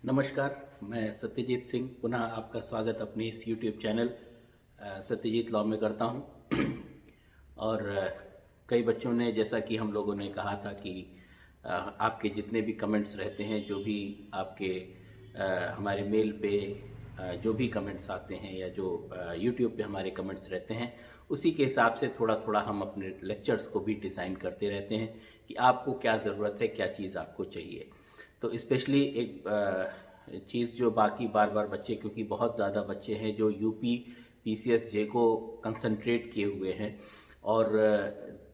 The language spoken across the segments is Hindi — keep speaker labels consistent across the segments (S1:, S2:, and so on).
S1: नमस्कार, मैं सत्यजीत सिंह पुनः आपका स्वागत अपने इस यूट्यूब चैनल सत्यजीत लॉ में करता हूं। और कई बच्चों ने, जैसा कि हम लोगों ने कहा था कि आपके जितने भी कमेंट्स रहते हैं, जो भी आपके हमारे मेल पे जो भी कमेंट्स आते हैं या जो यूट्यूब पे हमारे कमेंट्स रहते हैं, उसी के हिसाब से थोड़ा थोड़ा हम अपने लेक्चर्स को भी डिज़ाइन करते रहते हैं कि आपको क्या ज़रूरत है, क्या चीज़ आपको चाहिए। तो स्पेशली एक चीज़ जो बाकी बार बार बच्चे, क्योंकि बहुत ज़्यादा बच्चे हैं जो यूपी पीसीएसजे को कंसंट्रेट किए हुए हैं और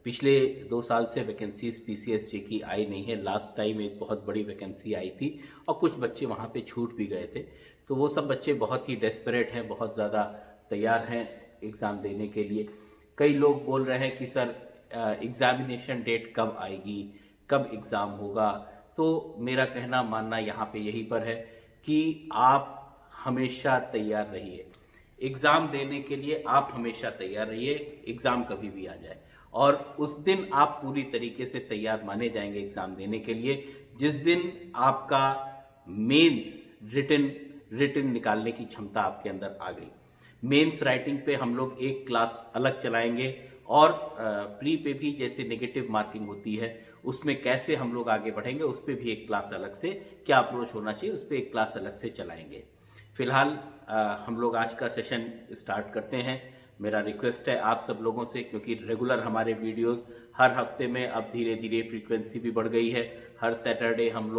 S1: पिछले 2 साल से वैकेंसीज पीसीएसजे की आई नहीं है। लास्ट टाइम एक बहुत बड़ी वैकेंसी आई थी और कुछ बच्चे वहाँ पे छूट भी गए थे। तो वो सब बच्चे बहुत ही डेस्परेट हैं, बहुत ज़्यादा तैयार हैं एग्ज़ाम देने के लिए। कई लोग बोल रहे हैं कि सर एग्ज़ामिनेशन डेट कब आएगी, कब एग्ज़ाम होगा। तो मेरा कहना मानना यहाँ पे यही पर है कि आप हमेशा तैयार रहिए एग्ज़ाम देने के लिए। आप हमेशा तैयार रहिए, एग्ज़ाम कभी भी आ जाए। और उस दिन आप पूरी तरीके से तैयार माने जाएंगे एग्ज़ाम देने के लिए जिस दिन आपका मेंस रिटन रिटन निकालने की क्षमता आपके अंदर आ गई। मेंस राइटिंग पे हम लोग एक क्लास अलग चलाएंगे और प्री पे भी जैसे नेगेटिव मार्किंग होती है, उसमें कैसे हम लोग आगे बढ़ेंगे उस पर भी एक क्लास अलग से, क्या अप्रोच होना चाहिए उस पर एक क्लास अलग से चलाएंगे। फिलहाल हम लोग आज का सेशन स्टार्ट करते हैं। मेरा रिक्वेस्ट है आप सब लोगों से, क्योंकि रेगुलर हमारे वीडियोस हर हफ्ते में अब धीरे धीरे फ्रीक्वेंसी भी बढ़ गई है। हर सैटरडे हम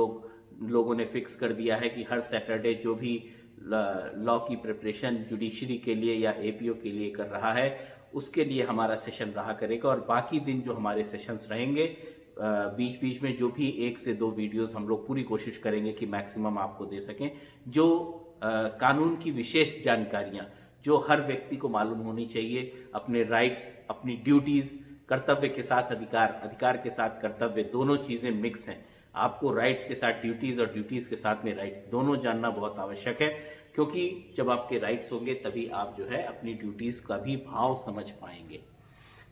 S1: लोगों ने फिक्स कर दिया है कि हर सैटरडे जो भी लॉ की प्रिपरेशन जुडिशरी के लिए या एपीओ के लिए कर रहा है उसके लिए हमारा सेशन रहा करेगा। और बाकी दिन जो हमारे सेशंस रहेंगे, बीच बीच में जो भी 1 से 2 वीडियोस हम लोग पूरी कोशिश करेंगे कि मैक्सिमम आपको दे सकें। जो कानून की विशेष जानकारियां जो हर व्यक्ति को मालूम होनी चाहिए, अपने राइट्स, अपनी ड्यूटीज़, कर्तव्य के साथ अधिकार, अधिकार के साथ कर्तव्य, दोनों चीज़ें मिक्स हैं। आपको राइट्स के साथ ड्यूटीज़ और ड्यूटीज़ के साथ में राइट्स दोनों जानना बहुत आवश्यक है, क्योंकि जब आपके राइट्स होंगे तभी आप जो है अपनी ड्यूटीज़ का भी भाव समझ पाएंगे।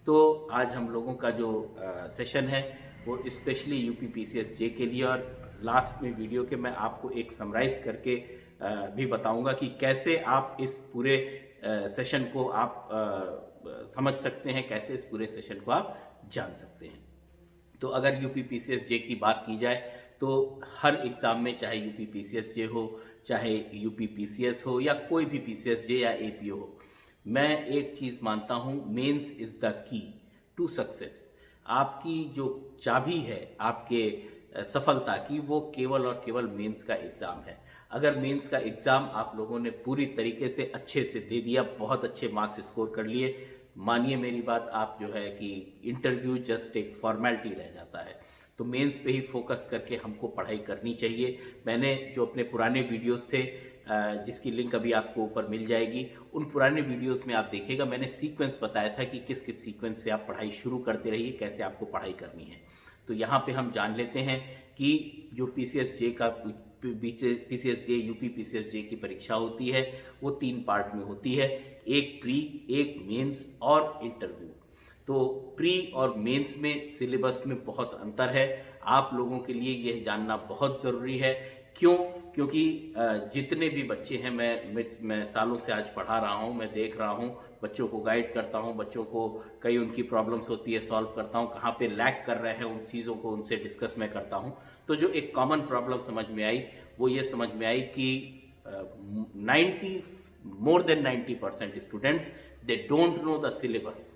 S1: तो आज हम लोगों का जो सेशन है वो स्पेशली यूपी पीसीएसजे के लिए, और लास्ट में वीडियो के मैं आपको एक समराइज करके भी बताऊंगा कि कैसे आप इस पूरे सेशन को आप समझ सकते हैं, कैसे इस पूरे सेशन को आप जान सकते हैं। तो अगर यूपी पीसीएसजे की बात की जाए तो हर एग्ज़ाम में, चाहे यूपी पीसीएसजे हो, चाहे यूपी पीसीएस हो या कोई भी पीसीएसजे या एपीओ हो, मैं एक चीज़ मानता हूँ, mains is the key to success. आपकी जो चाबी है आपके सफलता की, वो केवल और केवल मेंस का एग्ज़ाम है। अगर मेंस का एग्ज़ाम आप लोगों ने पूरी तरीके से अच्छे से दे दिया, बहुत अच्छे मार्क्स स्कोर कर लिए, मानिए मेरी बात, आप जो है कि इंटरव्यू जस्ट एक फॉर्मेलिटी रह जाता है। तो मेंस पे ही फोकस करके हमको पढ़ाई करनी चाहिए। मैंने जो अपने पुराने वीडियोस थे, जिसकी लिंक अभी आपको ऊपर मिल जाएगी, उन पुराने वीडियोस में आप देखिएगा, मैंने सीक्वेंस बताया था कि किस किस सीक्वेंस से आप पढ़ाई शुरू करते रहिए, कैसे आपको पढ़ाई करनी है। तो यहाँ पे हम जान लेते हैं कि जो पीसीएसजे का पीसीएसजे यूपी पीसीएसजे की परीक्षा होती है वो 3 पार्ट में होती है, एक प्री, एक मेंस और इंटरव्यू। तो प्री और मेंस में सिलेबस में बहुत अंतर है, आप लोगों के लिए यह जानना बहुत ज़रूरी है। क्यों? क्योंकि जितने भी बच्चे हैं, मैं सालों से आज पढ़ा रहा हूँ, मैं देख रहा हूँ, बच्चों को गाइड करता हूँ, बच्चों को कई उनकी प्रॉब्लम्स होती है सॉल्व करता हूँ, कहाँ पे लैग कर रहे हैं उन चीज़ों को उनसे डिस्कस मैं करता हूँ। तो जो एक कॉमन प्रॉब्लम समझ में आई वो ये समझ में आई कि 90 more than 90% students they don't know the syllabus.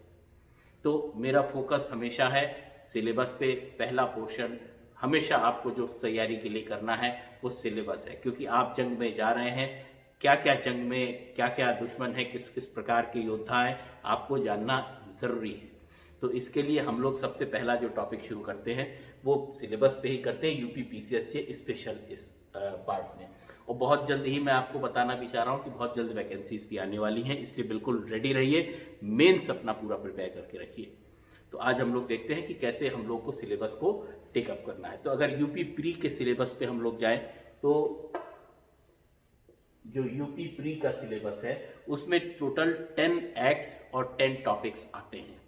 S1: तो मेरा फोकस हमेशा है सिलेबस पे। पहला पोर्शन हमेशा आपको जो तैयारी के लिए करना है वो सिलेबस है, क्योंकि आप जंग में जा रहे हैं, क्या क्या जंग में क्या क्या दुश्मन है, किस किस प्रकार के योद्धा हैं, आपको जानना ज़रूरी है। तो इसके लिए हम लोग सबसे पहला जो टॉपिक शुरू करते हैं वो सिलेबस पे ही करते हैं, यूपी पीसीएस से स्पेशल इस पार्ट में। और बहुत जल्द ही मैं आपको बताना भी चाह रहा हूँ कि बहुत जल्द वैकेंसीज भी आने वाली हैं, इसलिए बिल्कुल रेडी रहिए, मेंस अपना पूरा प्रिपेयर करके रखिए। तो आज हम लोग देखते हैं कि कैसे हम लोग को सिलेबस को टेकअप करना है। तो अगर यूपी प्री के सिलेबस पे हम लोग जाएं तो जो यूपी प्री का सिलेबस है उसमें टोटल 10 एक्ट्स और 10 टॉपिक्स आते हैं।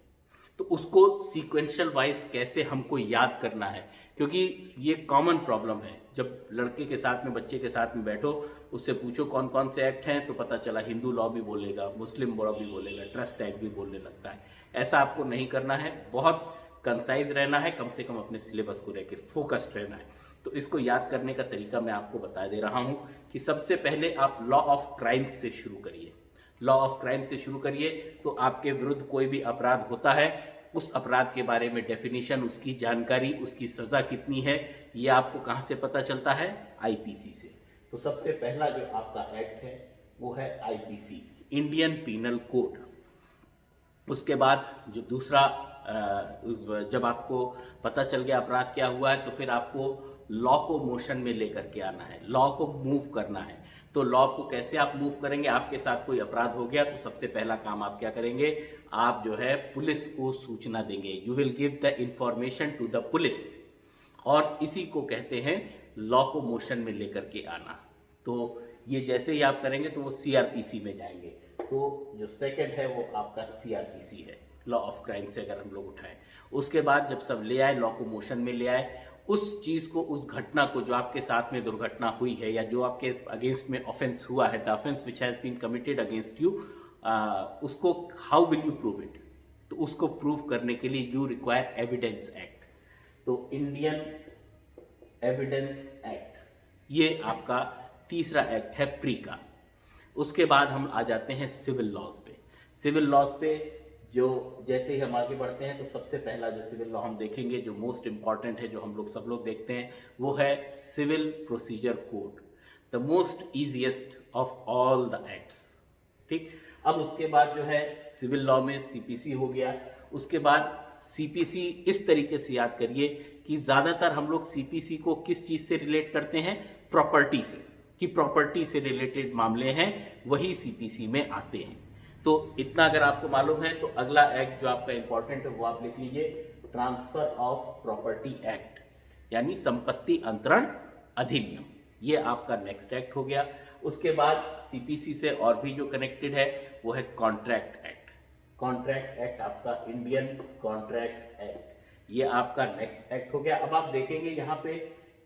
S1: तो उसको सीक्वेंशियल वाइज कैसे हमको याद करना है, क्योंकि ये कॉमन प्रॉब्लम है। जब लड़के के साथ में, बच्चे के साथ में बैठो, उससे पूछो कौन कौन से एक्ट हैं, तो पता चला हिंदू लॉ भी बोलेगा, मुस्लिम लॉ भी बोलेगा, ट्रस्ट एक्ट भी बोलने लगता है। ऐसा आपको नहीं करना है, बहुत कंसाइज रहना है, कम से कम अपने सिलेबस को लेकर फोकस्ड रहना है। तो इसको याद करने का तरीका मैं आपको बता दे रहा हूँ कि सबसे पहले आप लॉ ऑफ क्राइम्स से शुरू करिए। लॉ ऑफ क्राइम से शुरू करिए तो आपके विरुद्ध कोई भी अपराध होता है, उस अपराध के बारे में डेफिनेशन, उसकी जानकारी, उसकी सज़ा कितनी है, ये आपको कहाँ से पता चलता है? आईपीसी से। तो सबसे पहला जो आपका एक्ट है वो है आईपीसी, इंडियन पीनल कोड। उसके बाद जो दूसरा, जब आपको पता चल गया अपराध क्या हुआ है, तो फिर आपको लॉ को मोशन में लेकर के आना है, लॉ को मूव करना है। तो लॉ को कैसे आप मूव करेंगे? आपके साथ कोई अपराध हो गया तो सबसे पहला काम आप क्या करेंगे? आप जो है पुलिस को सूचना देंगे। You will give the information to the police, और इसी को कहते हैं लॉ को मोशन में लेकर के आना। तो ये जैसे ही आप करेंगे तो वो सीआरपीसी में जाएंगे। तो जो सेकंड है वो आपका सीआरपीसी है, लॉ ऑफ क्राइम से अगर हम लोग उठाएं। उसके बाद जब सब ले आए, लॉ को मोशन में ले आए, उस चीज को, उस घटना को, जो आपके साथ में दुर्घटना हुई है या जो आपके अगेंस्ट में ऑफेंस हुआ है, the offence which has been committed against you, उसको how will you prove it? तो उसको प्रूव करने के लिए यू रिक्वायर एविडेंस एक्ट। तो इंडियन एविडेंस एक्ट, ये आपका तीसरा एक्ट है प्री का। उसके बाद हम आ जाते हैं सिविल लॉज पे। सिविल लॉज पे जो जैसे ही हम आगे बढ़ते हैं तो सबसे पहला जो सिविल लॉ हम देखेंगे, जो मोस्ट इंपॉर्टेंट है, जो हम लोग सब लोग देखते हैं, वो है civil procedure code, the most easiest of all the acts. ठीक, अब उसके बाद जो है सिविल लॉ में सीपीसी हो गया। उसके बाद सीपीसी इस तरीके से याद करिए कि ज़्यादातर हम लोग सीपीसी को किस चीज़ से रिलेट करते हैं? प्रॉपर्टी से, कि प्रॉपर्टी से रिलेटेड मामले हैं वही सीपीसी में आते हैं। तो इतना अगर आपको मालूम है तो अगला एक्ट जो आपका इंपॉर्टेंट है वो आप लिख लीजिए, ट्रांसफर ऑफ प्रॉपर्टी एक्ट, यानी संपत्ति अंतरण अधिनियम। ये आपका नेक्स्ट एक्ट हो गया। उसके बाद सीपीसी से और भी जो कनेक्टेड है वो है कॉन्ट्रैक्ट एक्ट। कॉन्ट्रैक्ट एक्ट आपका इंडियन कॉन्ट्रैक्ट एक्ट, ये आपका नेक्स्ट एक्ट हो गया। अब आप देखेंगे यहाँ पे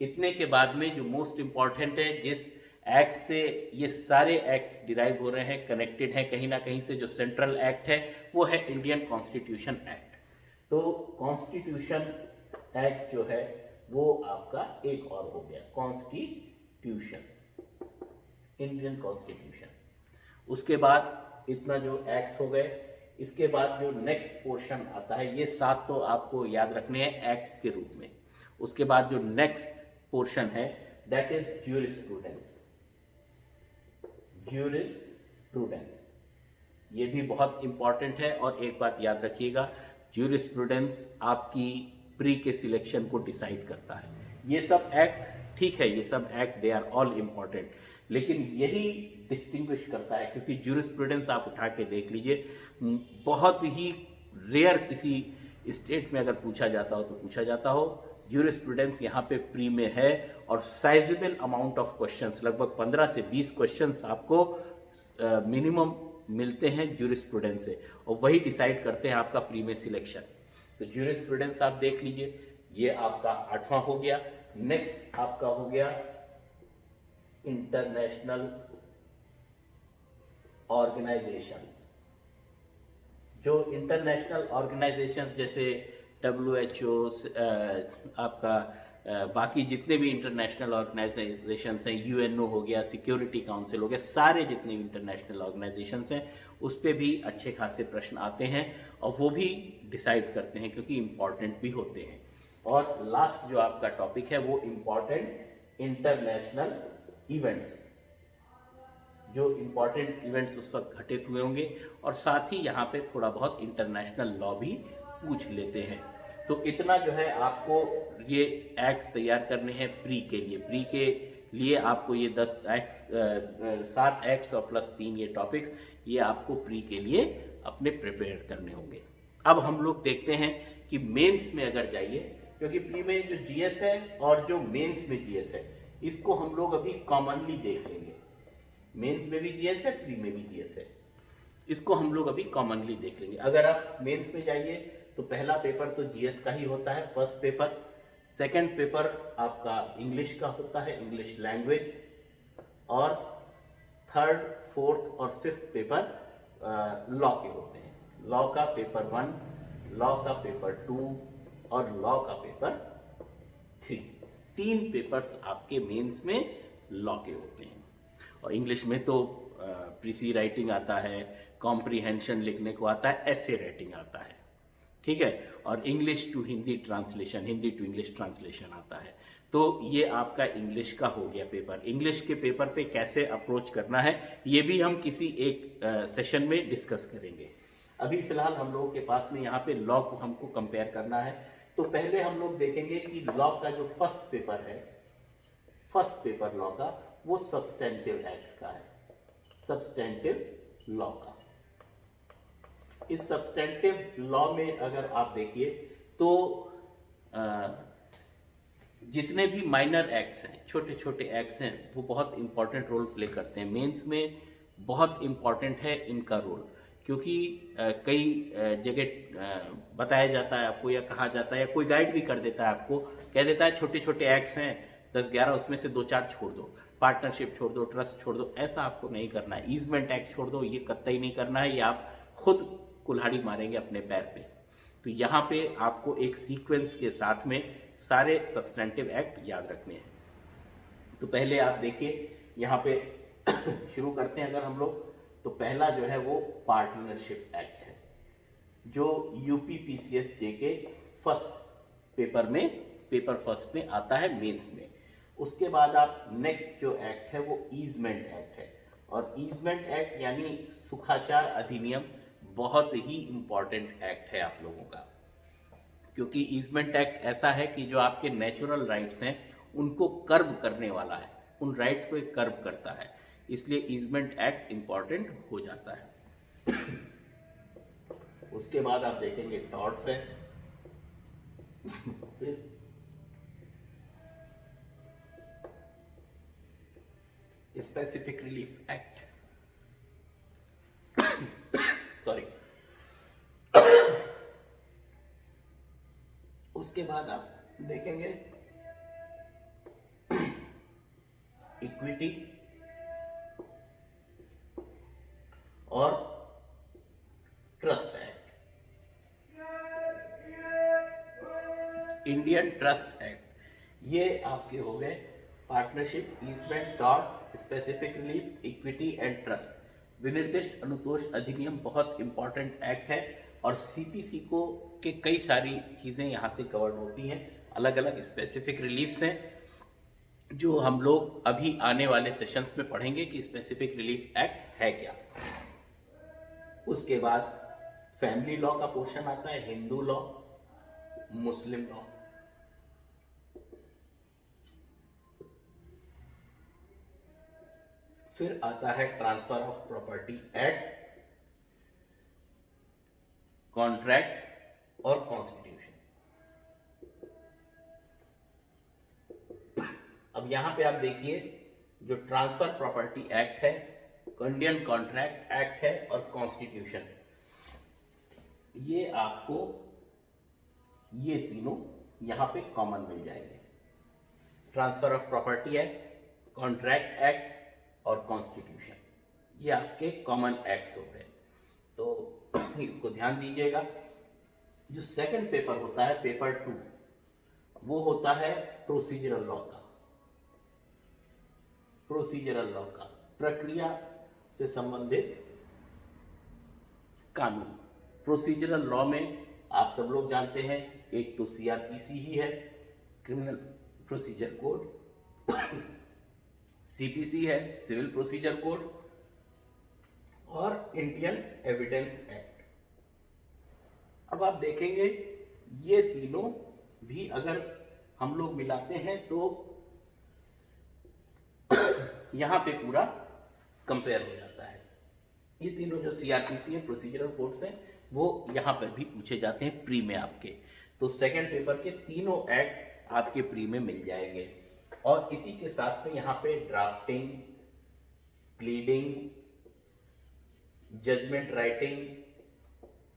S1: इतने के बाद में जो मोस्ट इंपॉर्टेंट है, जिस एक्ट से ये सारे एक्ट्स डिराइव हो रहे हैं, कनेक्टेड हैं कहीं ना कहीं से, जो सेंट्रल एक्ट है वो है इंडियन कॉन्स्टिट्यूशन एक्ट। तो कॉन्स्टिट्यूशन एक्ट जो है वो आपका एक और हो गया, कॉन्स्टिट्यूशन, इंडियन कॉन्स्टिट्यूशन। उसके बाद इतना जो एक्ट्स हो गए, इसके बाद जो नेक्स्ट पोर्शन आता है, ये 7 तो आपको याद रखने हैं एक्ट्स के रूप में। उसके बाद जो नेक्स्ट पोर्शन है दैट इज ज्यूरिस्प्रूडेंस। ज्यूरिस्प्रूडेंस ये भी बहुत इंपॉर्टेंट है, और एक बात याद रखिएगा, ज्यूरिस्प्रूडेंस आपकी प्री के सिलेक्शन को डिसाइड करता है। ये सब एक्ट ठीक है, ये सब act they are all important, लेकिन यही डिस्टिंग्विश करता है, क्योंकि ज्यूरिस्प्रूडेंस आप उठा के देख लीजिए, बहुत ही रेयर किसी स्टेट में अगर पूछा जाता हो तो पूछा जाता हो। ज्यूरिस्प्रूडेंस यहाँ पे प्री में है, और साइजेबल अमाउंट ऑफ क्वेश्चंस, लगभग 15 से 20 क्वेश्चंस आपको मिनिमम मिलते हैं ज्यूरिस्प्रूडेंस से, और वही डिसाइड करते हैं आपका प्री में सिलेक्शन। तो ज्यूरिस्प्रूडेंस आप देख लीजिए, ये आपका 8वां हो गया। नेक्स्ट आपका हो गया इंटरनेशनल ऑर्गेनाइजेशंस। जो इंटरनेशनल ऑर्गेनाइजेशंस जैसे WHO, आपका बाकी जितने भी इंटरनेशनल ऑर्गेनाइजेशंस हैं, UNO हो गया, सिक्योरिटी काउंसिल हो गया, सारे जितने भी इंटरनेशनल ऑर्गेनाइजेशंस हैं उस पर भी अच्छे खासे प्रश्न आते हैं, और वो भी डिसाइड करते हैं क्योंकि इम्पॉर्टेंट भी होते हैं। और लास्ट जो आपका टॉपिक है वो इम्पॉर्टेंट इंटरनेशनल इवेंट्स, जो इम्पॉर्टेंट इवेंट्स उस वक्त घटित हुए होंगे, और साथ ही यहाँ पे थोड़ा बहुत इंटरनेशनल लॉ भी पूछ लेते हैं। तो इतना जो है आपको ये एक्ट्स तैयार करने हैं प्री के लिए। प्री के लिए आपको ये 10 एक्ट्स, 7 एक्ट्स और प्लस 3 ये टॉपिक्स, ये आपको प्री के लिए अपने प्रिपेयर करने होंगे। अब हम लोग देखते हैं कि मेंस में अगर जाइए, क्योंकि प्री में जो जीएस है और जो मेंस में जीएस है, इसको हम लोग अभी कॉमनली देख लेंगे। मेंस में भी जीएस है, प्री में भी जीएस है, इसको हम लोग अभी कॉमनली देख लेंगे। अगर आप मेंस में जाइए तो पहला पेपर तो जीएस का ही होता है, फर्स्ट पेपर। सेकंड पेपर आपका इंग्लिश का होता है, इंग्लिश लैंग्वेज। और थर्ड, फोर्थ और फिफ्थ पेपर लॉ के होते हैं। लॉ का पेपर 1, लॉ का पेपर 2 और लॉ का पेपर 3। 3 पेपर्स आपके मेंस में लॉ के होते हैं। और इंग्लिश में तो प्रीसी राइटिंग आता है, कॉम्प्रीहेंशन लिखने को आता है, ऐसे राइटिंग आता है, ठीक है। और English to Hindi translation, Hindi to English translation आता है। तो ये आपका इंग्लिश का हो गया पेपर। इंग्लिश के पेपर पे कैसे अप्रोच करना है ये भी हम किसी एक सेशन में डिस्कस करेंगे। अभी फिलहाल हम लोगों के पास में यहाँ पे लॉ को हमको कंपेयर करना है। तो पहले हम लोग देखेंगे कि लॉ का जो फर्स्ट पेपर है, फर्स्ट पेपर लॉ का, वो सब्सटेंटिव एक्ट्स का है, सब्सटेंटिव लॉ का। इस सब्सटेंटिव लॉ में अगर आप देखिए तो जितने भी माइनर एक्ट्स हैं, छोटे छोटे एक्ट्स हैं, वो बहुत इंपॉर्टेंट रोल प्ले करते हैं। मेंस में बहुत इंपॉर्टेंट है इनका रोल, क्योंकि कई जगह बताया जाता है आपको, या कहा जाता है, या कोई गाइड भी कर देता है आपको, कह देता है छोटे छोटे एक्ट्स हैं 10-11, उसमें से 2-4 छोड़ दो, पार्टनरशिप छोड़ दो, ट्रस्ट छोड़ दो। ऐसा आपको नहीं करना है। ईजमेंट एक्ट छोड़ दो, ये कतई नहीं करना है, ये आप खुद कुल्हाड़ी मारेंगे अपने पैर पे। तो यहाँ पे आपको एक सीक्वेंस के साथ में सारे सब्सटेंटिव एक्ट याद रखने हैं। तो पहले आप देखिए यहाँ पे शुरू करते हैं अगर हम लोग, तो पहला जो है वो पार्टनरशिप एक्ट है, जो यूपीपीसीएस जे के फर्स्ट पेपर में, पेपर फर्स्ट में आता है, मेंस में। उसके बाद आप नेक्स्ट जो एक्ट है वो ईजमेंट एक्ट है। और ईजमेंट एक्ट यानी सुखाचार अधिनियम बहुत ही इंपॉर्टेंट एक्ट है आप लोगों का, क्योंकि ईजमेंट एक्ट ऐसा है कि जो आपके नेचुरल राइट्स हैं उनको कर्ब करने वाला है, उन राइट्स को कर्ब करता है, इसलिए ईजमेंट एक्ट इंपॉर्टेंट हो जाता है। उसके बाद आप देखेंगे टॉर्ट्स है, फिर स्पेसिफिक रिलीफ एक्ट, सॉरी। उसके बाद आप देखेंगे इक्विटी और trust act. Indian trust act, ये आपके हो गए partnership, easement, tort, specific relief, equity and trust. विनिर्दिष्ट अनुतोष अधिनियम बहुत इंपॉर्टेंट एक्ट है, और सीपीसी को के कई सारी चीज़ें यहाँ से कवर होती हैं। अलग अलग स्पेसिफिक रिलीफ्स हैं जो हम लोग अभी आने वाले सेशंस में पढ़ेंगे कि स्पेसिफिक रिलीफ एक्ट है क्या। उसके बाद फैमिली लॉ का पोर्शन आता है, हिंदू लॉ, मुस्लिम लॉ। फिर आता है transfer of property act, contract और कॉन्स्टिट्यूशन। अब यहां पे आप देखिए, जो ट्रांसफर प्रॉपर्टी एक्ट है, इंडियन कॉन्ट्रैक्ट एक्ट है और कॉन्स्टिट्यूशन, ये आपको ये तीनों यहां पे कॉमन मिल जाएंगे। Transfer of property act, contract act और कॉन्स्टिट्यूशन, ये आपके कॉमन एक्ट्स हो गए। तो इसको ध्यान दीजिएगा। जो सेकंड पेपर होता है, पेपर 2, वो होता है प्रोसीजरल लॉ का। प्रोसीजरल लॉ का प्रक्रिया से संबंधित कानून। प्रोसीजरल लॉ में आप सब लोग जानते हैं, एक तो सीआरपीसी ही है, क्रिमिनल प्रोसीजर कोड, सीपीसी है, सिविल प्रोसीजर कोड, और इंडियन एविडेंस एक्ट। अब आप देखेंगे ये तीनों भी अगर हम लोग मिलाते हैं तो यहां पे पूरा कंपेयर हो जाता है। ये तीनों जो सीआरपीसी है, प्रोसीजरल कोड्स हैं, वो यहां पर भी पूछे जाते हैं प्री में आपके। तो सेकंड पेपर के तीनों एक्ट आपके प्री में मिल जाएंगे। और इसी के साथ में यहाँ पे ड्राफ्टिंग, प्लीडिंग, जजमेंट राइटिंग,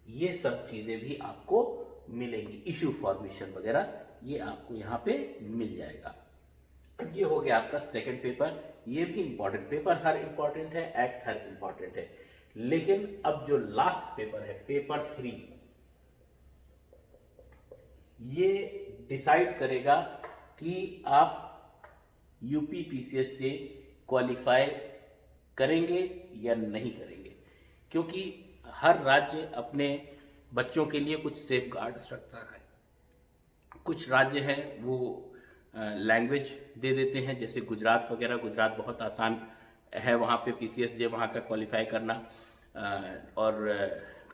S1: ये सब चीजें भी आपको मिलेगी, इशू फॉर्मेशन वगैरह ये आपको यहाँ पे मिल जाएगा। ये हो गया आपका सेकंड पेपर। ये भी इंपॉर्टेंट, पेपर हर इंपॉर्टेंट है, एक्ट हर इंपॉर्टेंट है, लेकिन अब जो लास्ट पेपर है पेपर 3, ये डिसाइड करेगा कि आप यूपी पीसीएस से क्वालिफाई करेंगे या नहीं करेंगे, क्योंकि हर राज्य अपने बच्चों के लिए कुछ सेफ गार्ड्स रखता है। कुछ राज्य हैं वो लैंग्वेज दे देते हैं, जैसे गुजरात वगैरह, गुजरात बहुत आसान है वहाँ पे पीसीएस जे वहाँ का क्वालिफाई करना। और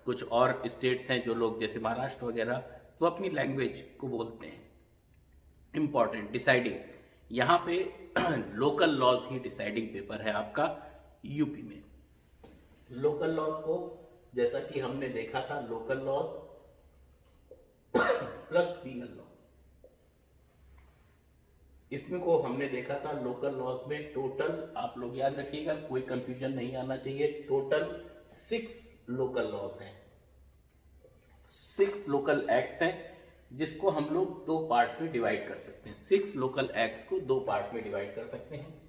S1: कुछ और स्टेट्स हैं जो लोग जैसे महाराष्ट्र वगैरह, तो अपनी लैंग्वेज को बोलते हैं। इम्पॉर्टेंट डिसाइडिंग यहाँ पे लोकल लॉज ही डिसाइडिंग पेपर है आपका यूपी में। लोकल लॉज को जैसा कि हमने देखा था, local laws plus penal law, इसमें को हमने देखा था लोकल लॉज में टोटल, आप लोग याद रखिएगा कोई कंफ्यूजन नहीं आना चाहिए, टोटल 6 लोकल लॉज हैं, 6 लोकल एक्ट्स हैं, जिसको हम लोग 2 पार्ट में डिवाइड कर सकते हैं। 6 लोकल एक्ट्स को 2 पार्ट में डिवाइड कर सकते हैं।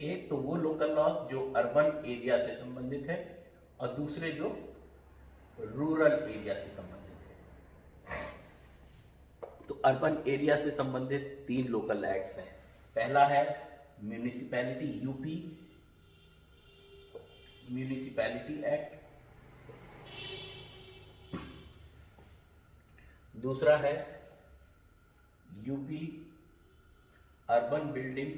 S1: एक तो वो लोकल लॉज जो अर्बन एरिया से संबंधित है, और दूसरे जो रूरल एरिया से संबंधित है। तो अर्बन एरिया से संबंधित 3 लोकल एक्ट्स हैं। पहला है म्यूनिसिपैलिटी यूपी म्यूनिसिपैलिटी एक्ट, दूसरा है UP urban building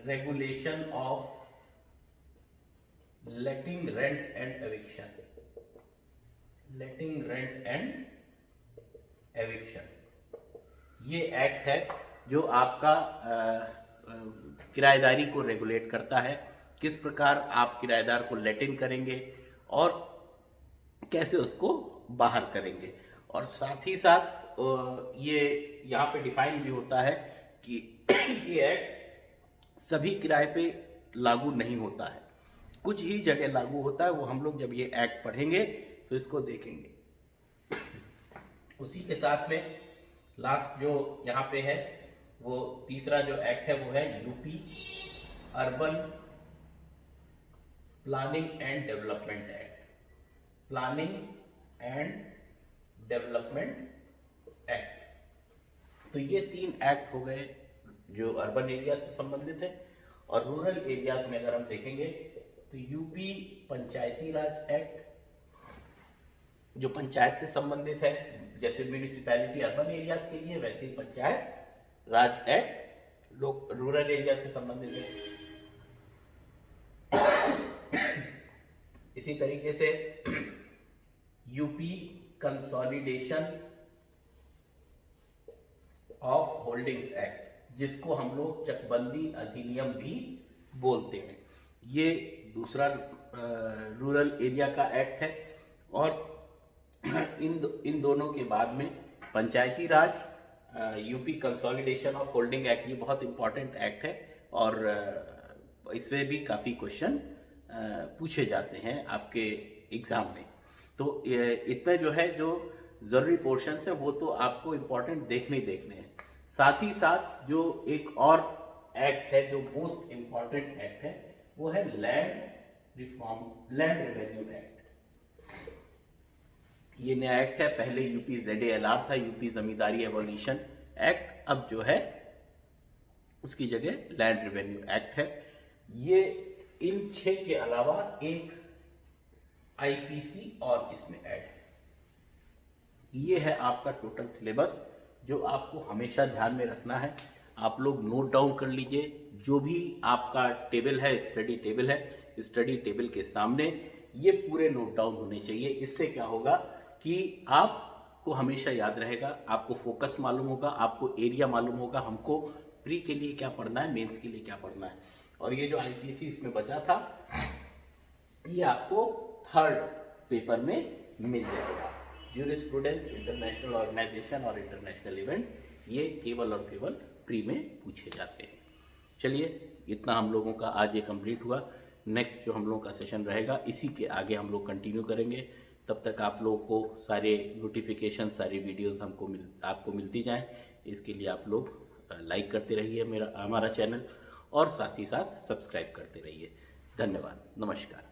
S1: regulation of letting rent and eviction, letting rent and eviction. ये एक्ट है जो आपका किराएदारी को रेगुलेट करता है, किस प्रकार आप किराएदार को लेटिंग करेंगे और कैसे उसको बाहर करेंगे। और साथ ही साथ ये यहाँ पे डिफाइन भी होता है कि ये एक्ट सभी किराए पे लागू नहीं होता है, कुछ ही जगह लागू होता है। वो हम लोग जब ये एक्ट पढ़ेंगे तो इसको देखेंगे। उसी के साथ में लास्ट जो यहाँ पे है, वो तीसरा जो एक्ट है वो है UP urban planning and development act, planning and development act. तो ये 3 एक्ट हो गए जो अर्बन एरिया से संबंधित है। और रूरल एरियाज में अगर हम देखेंगे तो यूपी पंचायती राज एक्ट जो पंचायत से संबंधित है, जैसे म्यूनिसिपैलिटी अर्बन एरियाज के लिए, वैसे ही पंचायत राज एक्ट लोग रूरल एरिया से संबंधित है। इसी तरीके से UP consolidation of holdings act, जिसको हम लोग चकबंदी अधिनियम भी बोलते हैं, ये दूसरा रूरल एरिया का एक्ट है। और इन दोनों के बाद में Panchayati Raj UP consolidation of holding act, ये बहुत इंपॉर्टेंट एक्ट है और इसमें भी काफ़ी क्वेश्चन पूछे जाते हैं आपके एग्ज़ाम में। तो इतने जो है जो ज़रूरी पोर्शंस हैं वो तो आपको इम्पॉर्टेंट देखने हैं। साथ ही साथ जो एक और एक्ट है जो मोस्ट इम्पॉर्टेंट एक्ट है, वो है land reforms, land revenue act. ये नया एक्ट है, पहले यूपी ZALR था, यूपी जमींदारी एवोल्यूशन एक्ट, अब जो है उसकी जगह लैंड रेवेन्यू एक्ट है। ये इन 6 के अलावा एक IPC और इसमें ऐड है। ये है आपका टोटल सिलेबस जो आपको हमेशा ध्यान में रखना है। आप लोग नोट डाउन कर लीजिए, जो भी आपका टेबल है, स्टडी टेबल है, स्टडी टेबल के सामने ये पूरे नोट डाउन होने चाहिए। इससे क्या होगा कि आपको हमेशा याद रहेगा, आपको फोकस मालूम होगा, आपको एरिया मालूम होगा, हमको प्री के लिए क्या पढ़ना है, मेंस के लिए क्या पढ़ना है। और ये जो IPC इसमें बचा था, ये आपको 3rd पेपर में मिल जाएगा। ज्यूरिस्प्रूडेंस, इंटरनेशनल ऑर्गेनाइजेशन और इंटरनेशनल इवेंट्स, ये केवल और केवल प्री में पूछे जाते हैं। चलिए, इतना हम लोगों का आज ये कंप्लीट हुआ। नेक्स्ट जो हम लोगों का सेशन रहेगा, इसी के आगे हम लोग कंटिन्यू करेंगे। तब तक आप लोगों को सारे नोटिफिकेशन, सारी वीडियोस आपको मिलती जाएं। इसके लिए आप लोग लाइक करते रहिए हमारा चैनल, और साथ ही साथ सब्सक्राइब करते रहिए। धन्यवाद, नमस्कार।